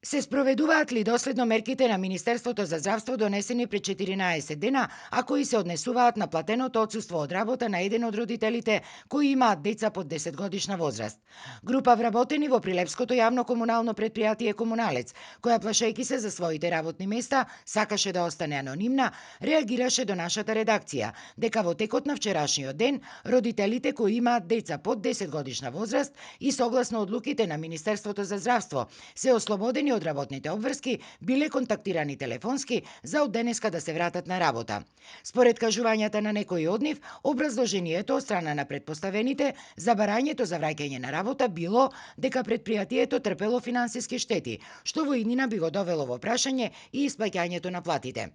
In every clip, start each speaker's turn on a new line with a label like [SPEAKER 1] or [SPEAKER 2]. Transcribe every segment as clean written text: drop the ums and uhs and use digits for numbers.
[SPEAKER 1] Се спроведуваат ли доследно мерките на Министерството за здравство донесени пред 14 дена, а кои се однесуваат на платеното отсуство од работа на еден од родителите кои имаат деца под 10 годишна возраст? Група вработени во Прилепското јавно комунално предпријатие Комуналец, која плашејќи се за своите работни места, сакаше да остане анонимна, реагираше до нашата редакција дека во текот на вчерашниот ден родителите кои имаат деца под 10 годишна возраст и согласно одлуките на Министерството за здравство се ослободени од работните обврски, биле контактирани телефонски за од денеска да се вратат на работа. Според кажувањата на некои од нив, образложението од страна на предпоставените за барањето за враќање на работа било дека предпријатието трпело финансиски штети, што во иднина би го довело во прашање и исплаќањето на платите.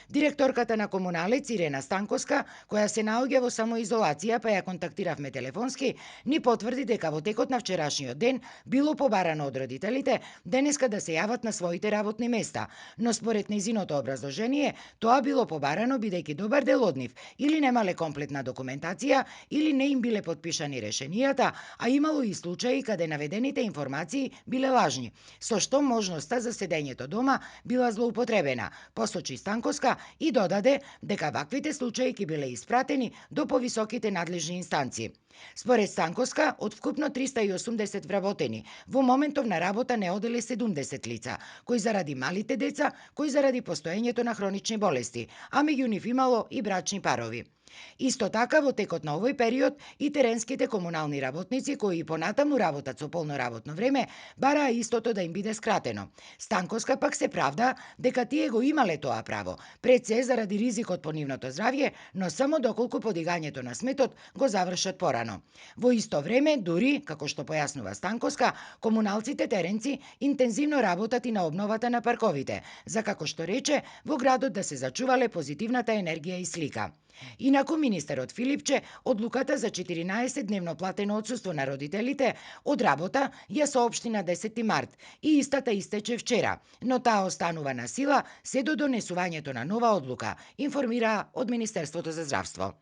[SPEAKER 1] Директорката на Комуналец Ирена Станковска, која се наоѓа во самоизолација, па ја контактиравме телефонски, ни потврди дека во текот на вчерашниот ден било побарано од родителите денеска да се јават на своите работни места, но според нејзиното образложение, тоа било побарано бидејќи добар дел од нив или немале комплетна документација, или не им биле подпишани решенијата, а имало и случаи каде наведените информации биле лажни, со што можноста за седењето дома била злоупотребена, посочи Станковска и додаде дека ваквите случаи ќе биле испратени до повисоките надлежни инстанции. Според Станковска, од вкупно 380 вработени, во моментов на работа не оделе 70 лица, кои заради малите деца, кои заради постоењето на хронични болести, а меѓу нив имало и брачни парови. Исто така, во текот на овој период и теренските комунални работници кои и понатаму работат со полно работно време, бараа истото да им биде скратено. Станковска пак се правда дека тие го имале тоа право, пред се заради ризикот по нивното здравје, но само доколку подигањето на сметот го завршат порано. Во исто време, дури, како што појаснува Станковска, комуналците теренци интензивно работат и на обновата на парковите, за како што рече, во градот да се зачувале позитивната енергија и слика. Инаку министерот Филипче одлуката за 14-дневно платено отсуство на родителите од работа ја соопшти на 10 март и истата истече вчера, но таа останува на сила се до донесувањето на нова одлука, информира од Министерството за здравство.